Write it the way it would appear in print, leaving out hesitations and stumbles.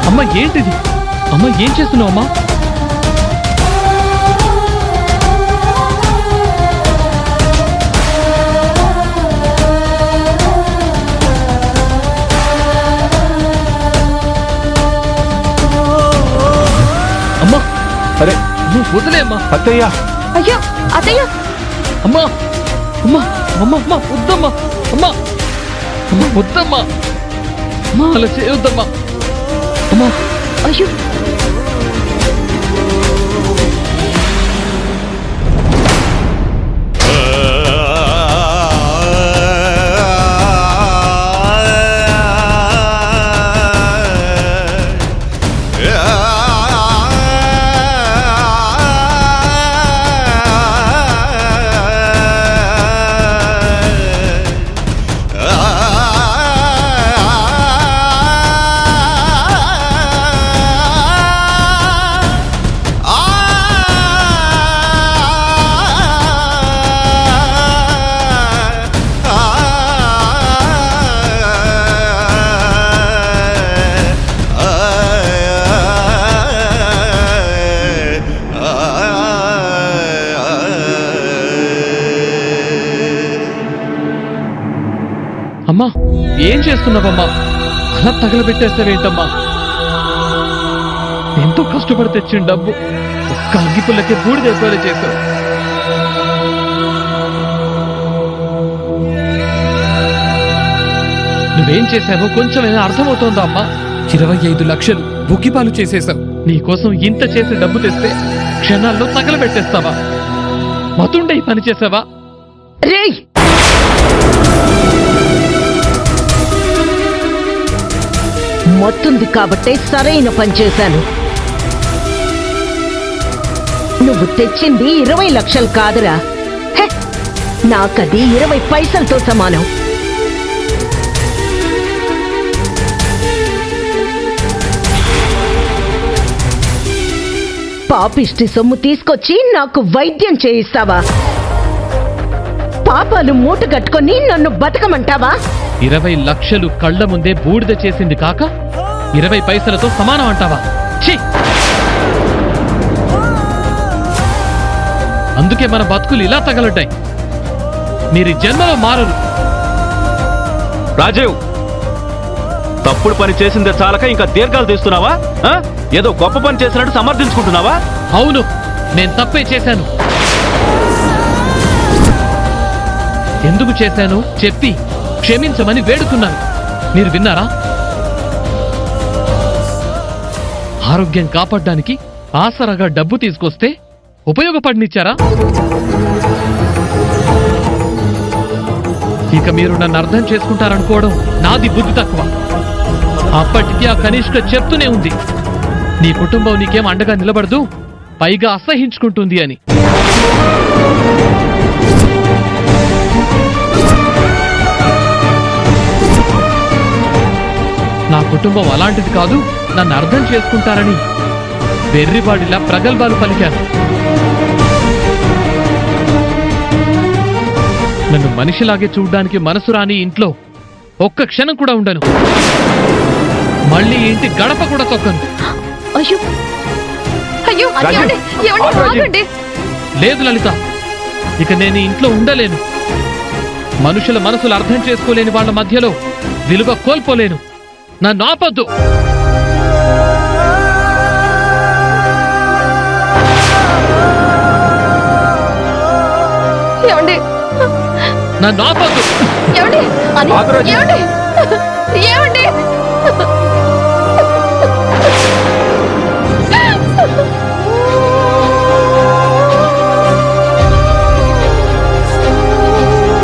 అమ్మా ఏంటిది? అమ్మా ఏం చేస్తున్నావు అమ్మా? అమ్మా అరే నువ్వు వదిలే అమ్మా. అత్తయ్య అయ్యో అత్తయ్య అమ్మా అమ్మా అమ్మా అమ్మా వద్దమ్మా. అమ్మా అమ్మా వద్దమ్మా. అమ్మా అలా చేయొద్దమ్మా. అమ్మా అయ్యో అమ్మా ఏం చేస్తున్నావమ్మా? అలా తగలబెట్టేస్తావేంటమ్మా? ఎంతో కష్టపడి తెచ్చిన డబ్బు ఒక్క అగ్గిపుల్లకే బూడిదైపోయేలా చేశావు. నువ్వేం చేశావో కొంచెమైనా అర్థమవుతోందా అమ్మా? 25 లక్షలు బుగ్గిపాలు చేసేశావు. నీకోసం ఇంత చేసి డబ్బు తెస్తే క్షణాల్లో తగలబెట్టేస్తావా? మతుండే ఈ పని చేసావా? రేయ్ మొత్తుంది కాబట్టే సరైన పని చేశాను. నువ్వు తెచ్చింది 20 లక్షలు కాదురా. నాకది 20 పైసలతో సమానం. పాపిష్టి సొమ్ము తీసుకొచ్చి నాకు వైద్యం చేయిస్తావా? పాపాలు మూట కట్టుకొని నన్ను బతకమంటావా? 20 లక్షలు కళ్ల ముందే బూడిద చేసింది కాక 20 పైసలతో సమానం అంటావా? ఛీ! అందుకే మన బతుకులు ఇలా తగలడ్డాయి. మీరు జన్మలో మారరు. రాజీవ్, తప్పుడు పని చేసిందే చాలక ఇంకా దీర్ఘాలు తీస్తున్నావా? ఏదో గొప్ప పని చేసినట్టు సమర్థించుకుంటున్నావా? అవును, నేను తప్పే చేశాను. ఎందుకు చేశాను చెప్పి క్షమించమని వేడుకున్నాను. మీరు విన్నారా? ఆరోగ్యం కాపాడడానికి ఆసరాగా డబ్బు తీసుకొస్తే ఉపయోగపడనిచ్చారా? ఇక మీరు నన్ను అర్థం చేసుకుంటారనుకోవడం నాది బుద్ధి తక్కువ. అప్పటికీ ఆ కనిష్క చెప్తూనే ఉంది, నీ కుటుంబం నీకేం అండగా నిలబడదు, పైగా అసహించుకుంటుంది అని. నా కుటుంబం అలాంటిది కాదు, నన్ను అర్థం చేసుకుంటారని వెర్రివాడిలా ప్రగల్భాలు పలికాను. నన్ను మనిషిలాగే చూడ్డానికి మనసు రాని ఇంట్లో ఒక్క క్షణం కూడా ఉండను. మళ్ళీ ఇంటి గడప కూడా తొక్కను. అయ్యో అయ్యో ఆగండి. లేదు లలిత, ఇక నేను ఇంట్లో ఉండలేను. మనుషుల మనసులు అర్థం చేసుకోలేని వాళ్ళ మధ్యలో విలువ కోల్పోలేను. నన్ను ఆపొద్దు. ఏమండి? నన్ను ఆపొద్దు. ఏమండి?